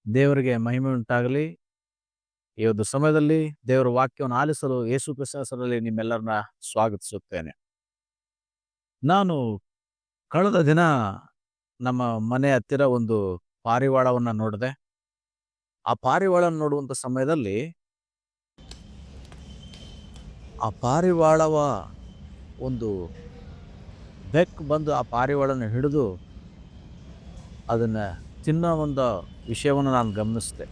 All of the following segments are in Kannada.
ದೇವರಿಗೆ ಮಹಿಮೆ ಉಂಟಾಗಲಿ. ಈ ಒಂದು ಸಮಯದಲ್ಲಿ ದೇವರ ವಾಕ್ಯವನ್ನು ಆಲಿಸಲು ಯೇಸು ಕ್ರಿಸ್ತನ ಹೆಸರಿನಲ್ಲಿ ನಿಮ್ಮೆಲ್ಲರನ್ನ ಸ್ವಾಗತಿಸುತ್ತೇನೆ. ನಾನು ಕಳೆದ ದಿನ ನಮ್ಮ ಮನೆ ಹತ್ತಿರ ಒಂದು ಪಾರಿವಾಳವನ್ನ ನೋಡಿದೆ. ಆ ಪಾರಿವಾಳನ ನೋಡುವಂತ ಸಮಯದಲ್ಲಿ ಆ ಪಾರಿವಾಳವ ಒಂದು ಬೆಕ್ಕು ಬಂದು ಆ ಪಾರಿವಾಳನ ಹಿಡಿದು ಅದನ್ನ ತಿನ್ನೋ ಒಂದು ವಿಷಯವನ್ನು ನಾನು ಗಮನಿಸಿದೆ.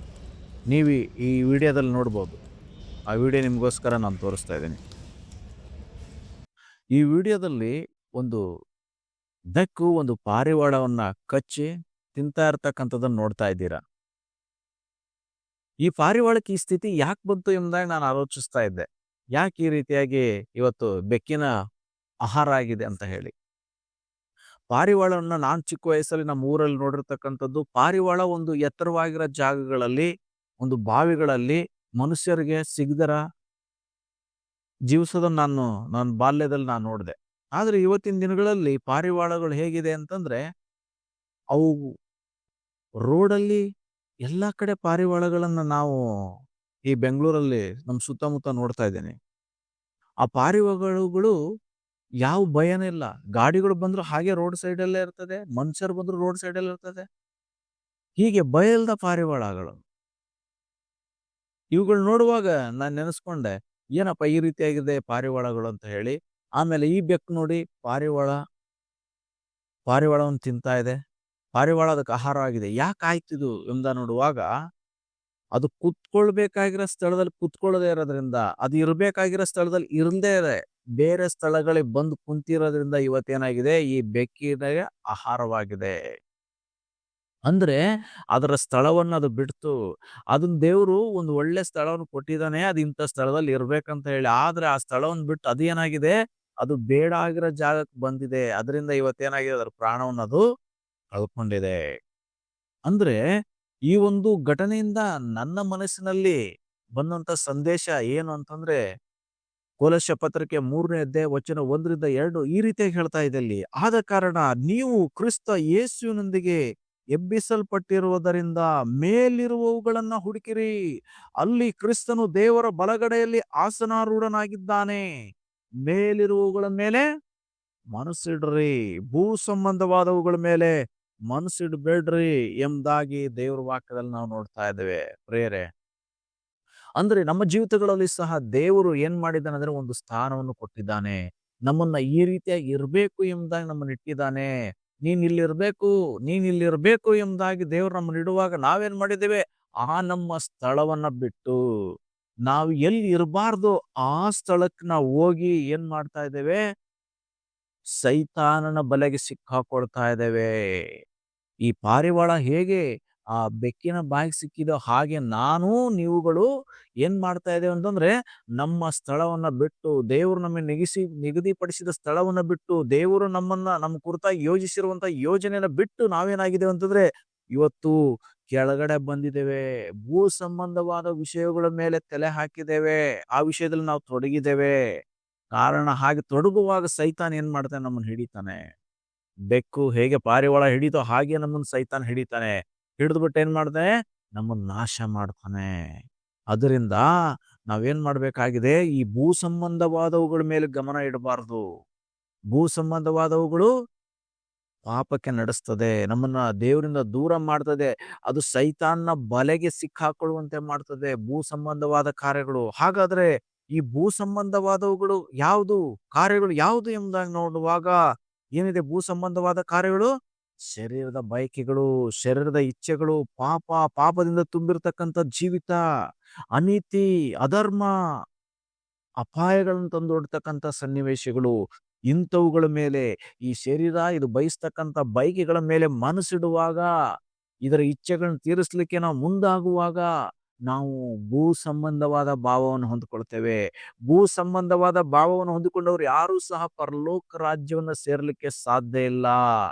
ನೀವು ಈ ವಿಡಿಯೋದಲ್ಲಿ ನೋಡ್ಬೋದು. ಆ ವಿಡಿಯೋ ನಿಮಗೋಸ್ಕರ ನಾನು ತೋರಿಸ್ತಾ ಇದ್ದೀನಿ. ಈ ವಿಡಿಯೋದಲ್ಲಿ ಒಂದು ಬೆಕ್ಕು ಒಂದು ಪಾರಿವಾಳವನ್ನ ಕಚ್ಚಿ ತಿಂತಾ ಇರ್ತಕ್ಕಂಥದ್ದನ್ನು ನೋಡ್ತಾ ಇದ್ದೀರಾ. ಈ ಪಾರಿವಾಳಕ್ಕೆ ಈ ಸ್ಥಿತಿ ಯಾಕೆ ಬಂತು ಎಂಬುದಾಗಿ ನಾನು ಆಲೋಚಿಸ್ತಾ ಇದ್ದೆ. ಯಾಕೆ ಈ ರೀತಿಯಾಗಿ ಇವತ್ತು ಬೆಕ್ಕಿನ ಆಹಾರ ಆಗಿದೆ ಅಂತ ಹೇಳಿ. ಪಾರಿವಾಳವನ್ನ ನಾನು ಚಿಕ್ಕ ವಯಸ್ಸಲ್ಲಿ ನಮ್ಮ ಊರಲ್ಲಿ ನೋಡಿರ್ತಕ್ಕಂಥದ್ದು. ಪಾರಿವಾಳ ಒಂದು ಎತ್ತರವಾಗಿರೋ ಜಾಗಗಳಲ್ಲಿ, ಒಂದು ಬಾವಿಗಳಲ್ಲಿ ಮನುಷ್ಯರಿಗೆ ಸಿಗದರ ಜೀವಿಸೋದನ್ನ ನನ್ನ ಬಾಲ್ಯದಲ್ಲಿ ನಾನು ನೋಡಿದೆ. ಆದ್ರೆ ಇವತ್ತಿನ ದಿನಗಳಲ್ಲಿ ಪಾರಿವಾಳಗಳು ಹೇಗಿದೆ ಅಂತಂದ್ರೆ, ಅವು ರೋಡಲ್ಲಿ ಎಲ್ಲಾ ಕಡೆ ಪಾರಿವಾಳಗಳನ್ನ ನಾವು ಈ ಬೆಂಗಳೂರಲ್ಲಿ ನಮ್ಮ ಸುತ್ತಮುತ್ತ ನೋಡ್ತಾ ಇದ್ದೇನೆ. ಆ ಪಾರಿವಾಳಗಳು ಯಾವ ಭಯನೇ ಇಲ್ಲ. ಗಾಡಿಗಳು ಬಂದ್ರು ಹಾಗೆ ರೋಡ್ ಸೈಡಲ್ಲೇ ಇರ್ತದೆ, ಮನುಷ್ಯರು ಬಂದ್ರು ರೋಡ್ ಸೈಡಲ್ಲಿ ಇರ್ತದೆ. ಹೀಗೆ ಭಯ ಇಲ್ಲದ ಪಾರಿವಾಳಗಳು. ಇವುಗಳು ನೋಡುವಾಗ ನಾನು ನೆನೆಸ್ಕೊಂಡೆ, ಏನಪ್ಪ ಈ ರೀತಿಯಾಗಿದೆ ಪಾರಿವಾಳಗಳು ಅಂತ ಹೇಳಿ. ಆಮೇಲೆ ಈ ಬೆಕ್ಕು ನೋಡಿ ಪಾರಿವಾಳವನ್ನು ತಿಂತಾ ಇದೆ. ಪಾರಿವಾಳ ಅದಕ್ಕೆ ಆಹಾರ ಆಗಿದೆ. ಯಾಕೆ ಆಯ್ತಿದು ಎಂದ ನೋಡುವಾಗ, ಅದು ಕುತ್ಕೊಳ್ಬೇಕಾಗಿರೋ ಸ್ಥಳದಲ್ಲಿ ಕುತ್ಕೊಳ್ಳದೆ ಇರೋದ್ರಿಂದ, ಅದು ಇರ್ಬೇಕಾಗಿರೋ ಸ್ಥಳದಲ್ಲಿ ಇರದೇ ಇದೆ, ಬೇರೆ ಸ್ಥಳಗಳಿಗೆ ಬಂದು ಕುಂತಿರೋದ್ರಿಂದ ಇವತ್ತೇನಾಗಿದೆ, ಈ ಬೆಕ್ಕಿಗೆ ಆಹಾರವಾಗಿದೆ. ಅಂದ್ರೆ ಅದರ ಸ್ಥಳವನ್ನ ಅದು ಬಿಡ್ತು. ಅದನ್ನ ದೇವರು ಒಂದು ಒಳ್ಳೆ ಸ್ಥಳವನ್ನು ಕೊಟ್ಟಿದ್ದಾನೆ, ಅದು ಇಂಥ ಸ್ಥಳದಲ್ಲಿ ಇರ್ಬೇಕಂತ ಹೇಳಿ. ಆದ್ರೆ ಆ ಸ್ಥಳವನ್ನು ಬಿಟ್ಟು ಅದೇನಾಗಿದೆ, ಅದು ಬೇಡ ಆಗಿರೋ ಜಾಗಕ್ಕೆ ಬಂದಿದೆ. ಅದರಿಂದ ಇವತ್ತೇನಾಗಿದೆ, ಅದರ ಪ್ರಾಣವನ್ನು ಅದು ಕಳ್ಕೊಂಡಿದೆ. ಅಂದ್ರೆ ಈ ಒಂದು ಘಟನೆಯಿಂದ ನನ್ನ ಮನಸ್ಸಿನಲ್ಲಿ ಬಂದಂತ ಸಂದೇಶ ಏನು ಅಂತಂದ್ರೆ, ಕೊಲಸ್ಯ ಪತ್ರಿಕೆ 3ನೇ ಅಧ್ಯಾಯ ವಚನ 1-2 ಈ ರೀತಿಯಾಗಿ ಹೇಳ್ತಾ ಇದೆ ಅಲ್ಲಿ. ಆದ ಕಾರಣ ನೀವು ಕ್ರಿಸ್ತ ಯೇಸುವಿನೊಂದಿಗೆ ಎಬ್ಬಿಸಲ್ಪಟ್ಟಿರುವುದರಿಂದ ಮೇಲಿರುವವುಗಳನ್ನ ಹುಡುಕಿರಿ. ಅಲ್ಲಿ ಕ್ರಿಸ್ತನು ದೇವರ ಬಲಗಡೆಯಲ್ಲಿ ಆಸನಾರೂಢನಾಗಿದ್ದಾನೆ. ಮೇಲಿರುವವುಗಳ ಮೇಲೆ ಮನಸ್ಸಿಡ್ರಿ, ಭೂ ಸಂಬಂಧವಾದವುಗಳ ಮೇಲೆ ಮನಸ್ಸಿಡ್ಬೇಡ್ರಿ ಎಂಬುದಾಗಿ ದೇವರ ವಾಕ್ಯದಲ್ಲಿ ನಾವು ನೋಡ್ತಾ ಇದ್ದೇವೆ ಪ್ರಿಯರೇ. ಅಂದ್ರೆ ನಮ್ಮ ಜೀವಿತಗಳಲ್ಲಿ ಸಹ ದೇವರು ಏನ್ ಮಾಡಿದ್ದಾನೆ ಅಂದ್ರೆ, ಒಂದು ಸ್ಥಾನವನ್ನು ಕೊಟ್ಟಿದ್ದಾನೆ. ನಮ್ಮನ್ನ ಈ ರೀತಿಯಾಗಿ ಇರ್ಬೇಕು ಎಂಬುದಾಗಿ ನಮ್ಮನ್ನ ಇಟ್ಟಿದ್ದಾನೆ. ನೀನ್ ಇಲ್ಲಿರ್ಬೇಕು ಎಂಬುದಾಗಿ ದೇವರು ನಮ್ಮನ್ನ ಇಡುವಾಗ ನಾವೇನ್ ಮಾಡಿದ್ದೇವೆ, ಆ ನಮ್ಮ ಸ್ಥಳವನ್ನ ಬಿಟ್ಟು ನಾವು ಎಲ್ಲಿ ಇರಬಾರ್ದು ಆ ಸ್ಥಳಕ್ಕೆ ನಾವು ಹೋಗಿ ಏನ್ ಮಾಡ್ತಾ ಇದ್ದೇವೆ, ಸೈತಾನನ ಬಲೆಗೆ ಸಿಕ್ಕಾಕೊಳ್ತಾ ಇದ್ದೇವೆ. ಈ ಪಾರಿವಾಳ ಹೇಗೆ ಆ ಬೆಕ್ಕಿನ ಬಾಯಿಗೆ ಸಿಕ್ಕಿದೋ ಹಾಗೆ ನೀವುಗಳು ಏನ್ ಮಾಡ್ತಾ ಇದ್ದೇವೆ ಅಂತಂದ್ರೆ, ನಮ್ಮ ಸ್ಥಳವನ್ನ ಬಿಟ್ಟು, ದೇವರು ನಮಗೆ ನಿಗದಿಪಡಿಸಿದ ಸ್ಥಳವನ್ನ ಬಿಟ್ಟು, ದೇವರು ನಮ್ಮ ಕುರಿತಾಗಿ ಯೋಜಿಸಿರುವಂತ ಯೋಜನೆಯನ್ನ ಬಿಟ್ಟು ನಾವೇನಾಗಿದ್ದೇವೆ ಅಂತಂದ್ರೆ, ಇವತ್ತು ಕೆಳಗಡೆ ಬಂದಿದ್ದೇವೆ. ಭೂ ಸಂಬಂಧವಾದ ವಿಷಯಗಳ ಮೇಲೆ ತಲೆ ಹಾಕಿದ್ದೇವೆ. ಆ ವಿಷಯದಲ್ಲಿ ನಾವು ತೊಡಗಿದ್ದೇವೆ. ಕಾರಣ ಹಾಗೆ ತೊಡಗುವಾಗ ಸೈತಾನ್ ಏನ್ ಮಾಡ್ತಾನೆ, ನಮ್ಮನ್ನು ಹಿಡಿತಾನೆ. ಬೆಕ್ಕು ಹೇಗೆ ಪಾರಿವಾಳ ಹಿಡಿತೋ ಹಾಗೆ ನಮ್ಮನ್ನು ಸೈತಾನ್ ಹಿಡಿತಾನೆ. ಹಿಡಿದ್ಬಿಟ್ಟು ಏನ್ ಮಾಡ್ತಾನೆ, ನಮ್ಮನ್ನು ನಾಶ ಮಾಡ್ತಾನೆ. ಅದರಿಂದ ನಾವೇನ್ ಮಾಡ್ಬೇಕಾಗಿದೆ, ಈ ಭೂ ಸಂಬಂಧವಾದವುಗಳ ಮೇಲೆ ಗಮನ ಇಡಬಾರ್ದು. ಭೂ ಸಂಬಂಧವಾದವುಗಳು ಪಾಪಕ್ಕೆ ನಡೆಸ್ತದೆ, ನಮ್ಮನ್ನ ದೇವರಿಂದ ದೂರ ಮಾಡ್ತದೆ, ಅದು ಸೈತಾನ್ನ ಬಲೆಗೆ ಸಿಕ್ಕಾಕೊಳ್ಳುವಂತೆ ಮಾಡ್ತದೆ ಭೂ ಸಂಬಂಧವಾದ ಕಾರ್ಯಗಳು. ಹಾಗಾದ್ರೆ ಈ ಭೂ ಸಂಬಂಧವಾದವುಗಳು ಕಾರ್ಯಗಳು ಯಾವುದು ಎಂಬುದಾಗಿ ನೋಡುವಾಗ ಏನಿದೆ, ಭೂ ಸಂಬಂಧವಾದ ಕಾರ್ಯಗಳು ಶರೀರದ ಬಯಕೆಗಳು, ಶರೀರದ ಇಚ್ಛೆಗಳು, ಪಾಪದಿಂದ ತುಂಬಿರ್ತಕ್ಕಂಥ ಜೀವಿತ, ಅನೀತಿ, ಅಧರ್ಮ, ಅಪಾಯಗಳನ್ನು ತಂದೊಡ್ತಕ್ಕಂಥ ಸನ್ನಿವೇಶಗಳು. ಇಂಥವುಗಳ ಮೇಲೆ ಈ ಶರೀರ ಇದು ಬಯಸ್ತಕ್ಕಂಥ ಬಯಕೆಗಳ ಮೇಲೆ ಮನಸ್ಸಿಡುವಾಗ, ಇದರ ಇಚ್ಛೆಗಳನ್ನು ತೀರಿಸಲಿಕ್ಕೆ ನಾವು ಮುಂದಾಗುವಾಗ ನಾವು ಭೂ ಸಂಬಂಧವಾದ ಭಾವವನ್ನು ಹೊಂದಿಕೊಳ್ತೇವೆ. ಭೂ ಸಂಬಂಧವಾದ ಭಾವವನ್ನು ಹೊಂದಿಕೊಂಡವರು ಯಾರೂ ಸಹ ಪರಲೋಕ ರಾಜ್ಯವನ್ನ ಸೇರ್ಲಿಕ್ಕೆ ಸಾಧ್ಯ ಇಲ್ಲ.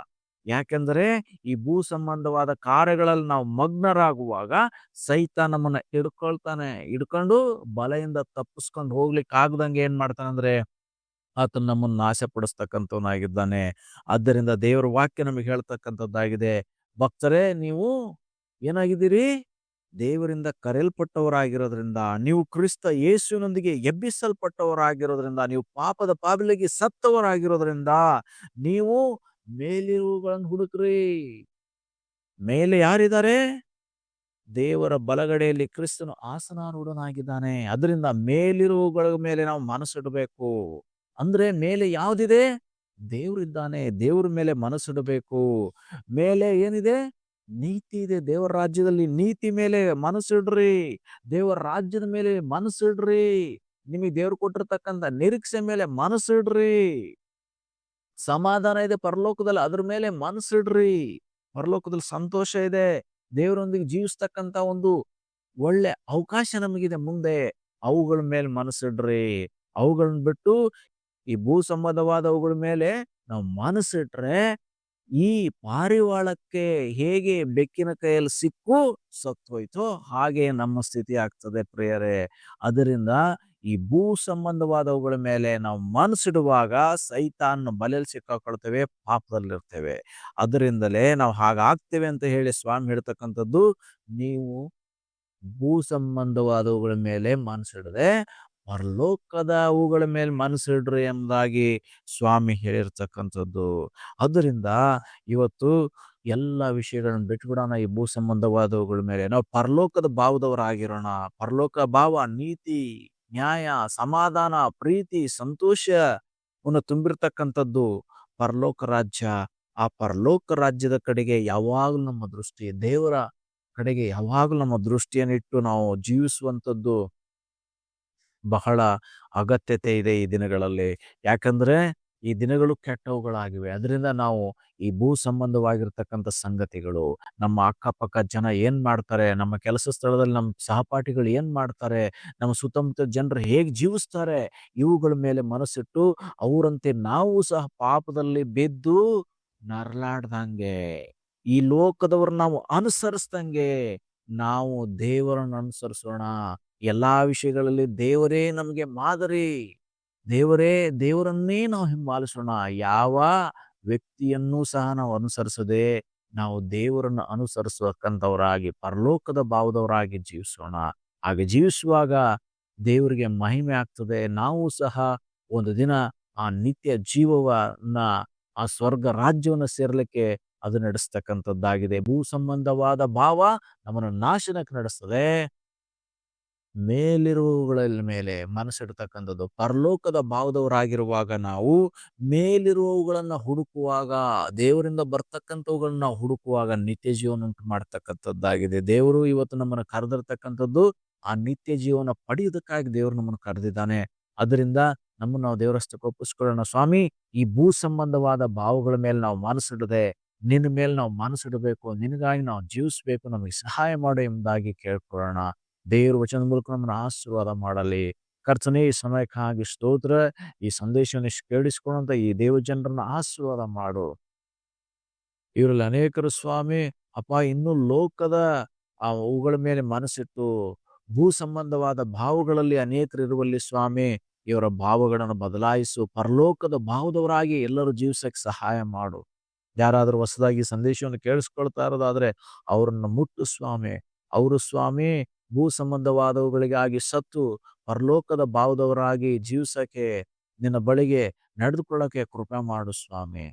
ಯಾಕೆಂದ್ರೆ ಈ ಭೂ ಸಂಬಂಧವಾದ ಕಾರ್ಯಗಳಲ್ಲಿ ನಾವು ಮಗ್ನರಾಗುವಾಗ ಸೈತಾನ ನಮ್ಮನ್ನ ಹಿಡ್ಕೊಂಡು ಬಲೆಯಿಂದ ತಪ್ಪಿಸ್ಕೊಂಡು ಹೋಗ್ಲಿಕ್ಕೆ ಆಗದಂಗೆ ಏನ್ ಮಾಡ್ತಾನೆ ಅಂದ್ರೆ, ಆತನ ನಮ್ಮನ್ನು ನಾಶ ಪಡಿಸ್ತಕ್ಕಂಥವನಾಗಿದ್ದಾನೆ. ಆದ್ದರಿಂದ ದೇವರ ವಾಕ್ಯ ನಮಗೆ ಹೇಳ್ತಕ್ಕಂಥದ್ದಾಗಿದೆ, ಭಕ್ತರೇ ನೀವು ಏನಾಗಿದ್ದೀರಿ, ದೇವರಿಂದ ಕರೆಯಲ್ಪಟ್ಟವರಾಗಿರೋದ್ರಿಂದ, ನೀವು ಕ್ರಿಸ್ತ ಯೇಸುವಿನೊಂದಿಗೆ ಎಬ್ಬಿಸಲ್ಪಟ್ಟವರಾಗಿರೋದ್ರಿಂದ, ನೀವು ಪಾಪದ ಪಾಬಿಲಿಗೆ ಸತ್ತವರಾಗಿರೋದ್ರಿಂದ, ನೀವು ಮೇಲಿರುವುಗಳನ್ನು ಹುಡುಕ್ರಿ. ಮೇಲೆ ಯಾರಿದ್ದಾರೆ? ದೇವರ ಬಲಗಡೆಯಲ್ಲಿ ಕ್ರಿಸ್ತನು ಆಸನಾರೂಢನಾಗಿದ್ದಾನೆ. ಅದರಿಂದ ಮೇಲಿರುವುಗಳ ಮೇಲೆ ನಾವು ಮನಸ್ಸಿಡಬೇಕು. ಅಂದ್ರೆ ಮೇಲೆ ಯಾವುದಿದೆ? ದೇವರಿದ್ದಾನೆ. ದೇವರ ಮೇಲೆ ಮನಸ್ಸಿಡಬೇಕು. ಮೇಲೆ ಏನಿದೆ? ನೀತಿ ಇದೆ. ದೇವರ ರಾಜ್ಯದಲ್ಲಿ ನೀತಿ ಮೇಲೆ ಮನಸ್ಸಿಡ್ರಿ. ದೇವರ ರಾಜ್ಯದ ಮೇಲೆ ಮನಸ್ಸಿಡ್ರಿ. ನಿಮಗೆ ದೇವ್ರು ಕೊಟ್ಟಿರ್ತಕ್ಕಂಥ ನಿರೀಕ್ಷೆ ಮೇಲೆ ಮನಸ್ಸಿಡ್ರಿ. ಸಮಾಧಾನ ಇದೆ ಪರಲೋಕದಲ್ಲಿ, ಅದ್ರ ಮೇಲೆ ಮನಸ್ಸಿಡ್ರಿ. ಪರಲೋಕದಲ್ಲಿ ಸಂತೋಷ ಇದೆ. ದೇವರೊಂದಿಗೆ ಜೀವಿಸ್ತಕ್ಕಂತ ಒಂದು ಒಳ್ಳೆ ಅವಕಾಶ ನಮಗಿದೆ ಮುಂದೆ. ಅವುಗಳ ಮೇಲೆ ಮನಸ್ಸಿಡ್ರಿ. ಅವುಗಳನ್ನ ಬಿಟ್ಟು ಈ ಭೂ ಸಂಬಂಧವಾದವುಗಳ ಮೇಲೆ ನಾವು ಮನಸ್ಸಿಟ್ರೆ, ಈ ಪಾರಿವಾಳಕ್ಕೆ ಹೇಗೆ ಬೆಕ್ಕಿನ ಕೈಯಲ್ಲಿ ಸಿಕ್ಕು ಸತ್ತೋಯ್ತೋ ಹಾಗೆ ನಮ್ಮ ಸ್ಥಿತಿ ಆಗ್ತದೆ ಪ್ರಿಯರೇ. ಅದರಿಂದ ಈ ಭೂ ಸಂಬಂಧವಾದವುಗಳ ಮೇಲೆ ನಾವು ಮನಸ್ಸಿಡುವಾಗ ಸೈತಾನ್ನ ಬಲೆಯಲ್ಲಿ ಸಿಕ್ಕಾಕೊಳ್ತೇವೆ, ಪಾಪದಲ್ಲಿರ್ತೇವೆ. ಅದರಿಂದಲೇ ನಾವು ಹಾಗಾಗ್ತೇವೆ ಅಂತ ಹೇಳಿ ಸ್ವಾಮಿ ಹೇಳ್ತಕ್ಕಂಥದ್ದು, ನೀವು ಭೂ ಸಂಬಂಧವಾದವುಗಳ ಮೇಲೆ ಮನಸ್ಸಿಡದೆ ಪರಲೋಕದ ಅವುಗಳ ಮೇಲೆ ಮನಸ್ಸಿಡ್ರಿ ಎಂಬುದಾಗಿ ಸ್ವಾಮಿ ಹೇಳಿರ್ತಕ್ಕಂಥದ್ದು. ಅದರಿಂದ ಇವತ್ತು ಎಲ್ಲ ವಿಷಯಗಳನ್ನು ಬಿಟ್ಬಿಡೋಣ. ಈ ಭೂ ಸಂಬಂಧವಾದವುಗಳ ಮೇಲೆ ನಾವು ಪರಲೋಕದ ಭಾವದವರಾಗಿರೋಣ. ಪರಲೋಕ ಭಾವ ನೀತಿ, ನ್ಯಾಯ, ಸಮಾಧಾನ, ಪ್ರೀತಿ, ಸಂತೋಷವನ್ನು ತುಂಬಿರ್ತಕ್ಕಂಥದ್ದು ಪರಲೋಕ ರಾಜ್ಯ. ಆ ಪರಲೋಕ ರಾಜ್ಯದ ಕಡೆಗೆ ಯಾವಾಗಲೂ ನಮ್ಮ ದೃಷ್ಟಿ, ದೇವರ ಕಡೆಗೆ ಯಾವಾಗಲೂ ನಮ್ಮ ದೃಷ್ಟಿಯನ್ನಿಟ್ಟು ನಾವು ಜೀವಿಸುವಂಥದ್ದು ಬಹಳ ಅಗತ್ಯತೆ ಇದೆ ಈ ದಿನಗಳಲ್ಲಿ. ಯಾಕಂದ್ರೆ ಈ ದಿನಗಳು ಕೆಟ್ಟವುಗಳಾಗಿವೆ. ಅದರಿಂದ ನಾವು ಈ ಭೂ ಸಂಬಂಧವಾಗಿರ್ತಕ್ಕಂಥ ಸಂಗತಿಗಳು, ನಮ್ಮ ಅಕ್ಕಪಕ್ಕ ಜನ ಏನ್ ಮಾಡ್ತಾರೆ, ನಮ್ಮ ಕೆಲಸ ಸ್ಥಳದಲ್ಲಿ ನಮ್ಮ ಸಹಪಾಠಿಗಳು ಏನ್ ಮಾಡ್ತಾರೆ, ನಮ್ಮ ಸುತ್ತಮುತ್ತ ಜನರು ಹೇಗೆ ಜೀವಿಸ್ತಾರೆ, ಇವುಗಳ ಮೇಲೆ ಮನಸ್ಸಿಟ್ಟು ಅವರಂತೆ ನಾವು ಸಹ ಪಾಪದಲ್ಲಿ ಬಿದ್ದು ನರಳಾಡ್ದಂಗೆ, ಈ ಲೋಕದವ್ರನ್ನ ನಾವು ಅನುಸರಿಸ್ದಂಗೆ ನಾವು ದೇವರನ್ನು ಅನುಸರಿಸೋಣ. ಎಲ್ಲಾ ವಿಷಯಗಳಲ್ಲಿ ದೇವರೇ ನಮಗೆ ಮಾದರಿ. ದೇವರನ್ನೇ ನಾವು ಹಿಂಬಾಲಿಸೋಣ. ಯಾವ ವ್ಯಕ್ತಿಯನ್ನೂ ಸಹ ನಾವು ಅನುಸರಿಸದೆ ನಾವು ದೇವರನ್ನು ಅನುಸರಿಸತಕ್ಕಂಥವರಾಗಿ ಪರಲೋಕದ ಭಾವದವರಾಗಿ ಜೀವಿಸೋಣ. ಹಾಗೆ ಜೀವಿಸುವಾಗ ದೇವರಿಗೆ ಮಹಿಮೆ ಆಗ್ತದೆ. ನಾವು ಸಹ ಒಂದು ದಿನ ಆ ನಿತ್ಯ ಜೀವವನ್ನ, ಆ ಸ್ವರ್ಗ ರಾಜ್ಯವನ್ನು ಸೇರ್ಲಿಕ್ಕೆ ಅದು ನಡೆಸ್ತಕ್ಕಂಥದ್ದಾಗಿದೆ. ಭೂ ಸಂಬಂಧವಾದ ಭಾವ ನಮ್ಮನ್ನು ನಾಶನಕ್ಕೆ ನಡೆಸ್ತದೆ. ಮೇಲಿರುವವುಗಳ ಮೇಲೆ ಮನಸ್ಸಿಡ್ತಕ್ಕಂಥದ್ದು. ಪರಲೋಕದ ಭಾವದವರಾಗಿರುವಾಗ ನಾವು ಮೇಲಿರುವವುಗಳನ್ನ ಹುಡುಕುವಾಗ, ದೇವರಿಂದ ಬರ್ತಕ್ಕಂಥವುಗಳನ್ನ ಹುಡುಕುವಾಗ ನಿತ್ಯ ಜೀವನ ಉಂಟು ಮಾಡ್ತಕ್ಕಂಥದ್ದಾಗಿದೆ. ದೇವರು ಇವತ್ತು ನಮ್ಮನ್ನು ಕರೆದಿರ್ತಕ್ಕಂಥದ್ದು ಆ ನಿತ್ಯ ಜೀವನ ಪಡೆಯುವುದಕ್ಕಾಗಿ ದೇವರು ನಮ್ಮನ್ನು ಕರೆದಿದ್ದಾನೆ. ಅದರಿಂದ ನಮ್ಮನ್ನು ನಾವು ದೇವರಷ್ಟಕ್ಕೆ ಒಪ್ಪಿಸ್ಕೊಳ್ಳೋಣ. ಸ್ವಾಮಿ, ಈ ಭೂ ಸಂಬಂಧವಾದ ಭಾವಗಳ ಮೇಲೆ ನಾವು ಮನಸ್ಸಿಡದೆ ನಿನ್ನ ಮೇಲೆ ನಾವು ಮನಸ್ಸಿಡಬೇಕು, ನಿನಗಾಗಿ ನಾವು ಜೀವಿಸ್ಬೇಕು, ನಮಗೆ ಸಹಾಯ ಮಾಡು ಎಂಬುದಾಗಿ ಕೇಳ್ಕೊಳ್ಳೋಣ. ದೇವರ ವಚನದ ಮೂಲಕ ನಮ್ಮನ್ನು ಆಶೀರ್ವಾದ ಮಾಡಲಿ. ಕರ್ತನೇ, ಈ ಸಮಯಕ್ಕಾಗಿ ಸ್ತೋತ್ರ. ಈ ಸಂದೇಶವನ್ನು ಕೇಳಿಸಿಕೊಳ್ಳುವಂತ ಈ ದೇವ ಜನರನ್ನ ಆಶೀರ್ವಾದ ಮಾಡು. ಇವರಲ್ಲಿ ಅನೇಕರು ಸ್ವಾಮಿ ಅಪ್ಪ ಇನ್ನೂ ಲೋಕದ ಅವುಗಳ ಮೇಲೆ ಮನಸ್ಸಿಟ್ಟು ಭೂ ಸಂಬಂಧವಾದ ಭಾವಗಳಲ್ಲಿ ಅನೇಕರು ಇರುವಲ್ಲಿ ಸ್ವಾಮಿ, ಇವರ ಭಾವಗಳನ್ನು ಬದಲಾಯಿಸು. ಪರಲೋಕದ ಭಾವದವರಾಗಿ ಎಲ್ಲರೂ ಜೀವಿಸಕ್ಕೆ ಸಹಾಯ ಮಾಡು. ಯಾರಾದರೂ ಹೊಸದಾಗಿ ಸಂದೇಶವನ್ನು ಕೇಳಿಸ್ಕೊಳ್ತಾ ಇರೋದಾದ್ರೆ ಅವರನ್ನು ಮುಟ್ಟು ಸ್ವಾಮಿ. ಅವರು ಸ್ವಾಮಿ ಭೂ ಸಂಬಂಧವಾದವುಗಳಿಗಾಗಿ ಸತ್ತು ಪರಲೋಕದ ಭಾವದವರಾಗಿ ಜೀವಿಸಕ್ಕೆ, ನಿನ್ನ ಬಳಿಗೆ ನಡೆದುಕೊಳ್ಳಕ್ಕೆ ಕೃಪೆ ಮಾಡು ಸ್ವಾಮಿ.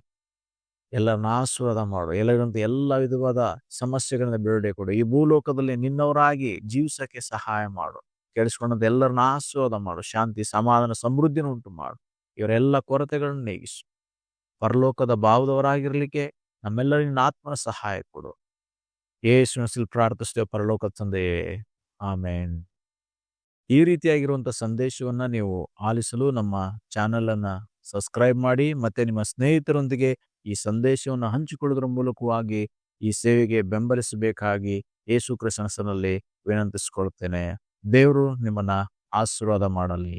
ಎಲ್ಲರನ್ನ ಆಶೀರ್ವಾದ ಮಾಡು. ಎಲ್ಲರಂತ ಎಲ್ಲ ವಿಧವಾದ ಸಮಸ್ಯೆಗಳಿಂದ ಬಿಡುಗಡೆ ಕೊಡು. ಈ ಭೂಲೋಕದಲ್ಲಿ ನಿನ್ನವರಾಗಿ ಜೀವಿಸಕ್ಕೆ ಸಹಾಯ ಮಾಡು. ಕೇಳಿಸ್ಕೊಂಡಂತ ಎಲ್ಲರನ್ನ ಆಶೀರ್ವಾದ ಮಾಡು. ಶಾಂತಿ, ಸಮಾಧಾನ, ಸಮೃದ್ಧಿನ ಉಂಟು ಮಾಡು. ಇವರೆಲ್ಲ ಕೊರತೆಗಳನ್ನು ನೀಗಿಸು. ಪರಲೋಕದ ಭಾವದವರಾಗಿರ್ಲಿಕ್ಕೆ ನಮ್ಮೆಲ್ಲರಿನ ಆತ್ಮನ ಸಹಾಯ ಕೊಡು. ಯೇಸುವಿನ ಹೆಸರಲ್ಲಿ ಪ್ರಾರ್ಥಿಸ್ತೇವೆ ಪರಲೋಕದ ತಂದೆಯೇ, ಆಮೇನ್. ಈ ರೀತಿಯಾಗಿರುವಂತ ಸಂದೇಶವನ್ನ ನೀವು ಆಲಿಸಲು ನಮ್ಮ ಚಾನೆಲ್ ಅನ್ನ ಸಬ್ಸ್ಕ್ರೈಬ್ ಮಾಡಿ, ಮತ್ತೆ ನಿಮ್ಮ ಸ್ನೇಹಿತರೊಂದಿಗೆ ಈ ಸಂದೇಶವನ್ನು ಹಂಚಿಕೊಳ್ಳುವುದರ ಮೂಲಕವಾಗಿ ಈ ಸೇವೆಗೆ ಬೆಂಬಲಿಸಬೇಕಾಗಿ ಯೇಸು ಕ್ರಿಸ್ತನಲ್ಲಿ ವಿನಂತಿಸಿಕೊಳ್ಳುತ್ತೇನೆ. ದೇವರು ನಿಮ್ಮನ್ನ ಆಶೀರ್ವಾದ ಮಾಡಲಿ.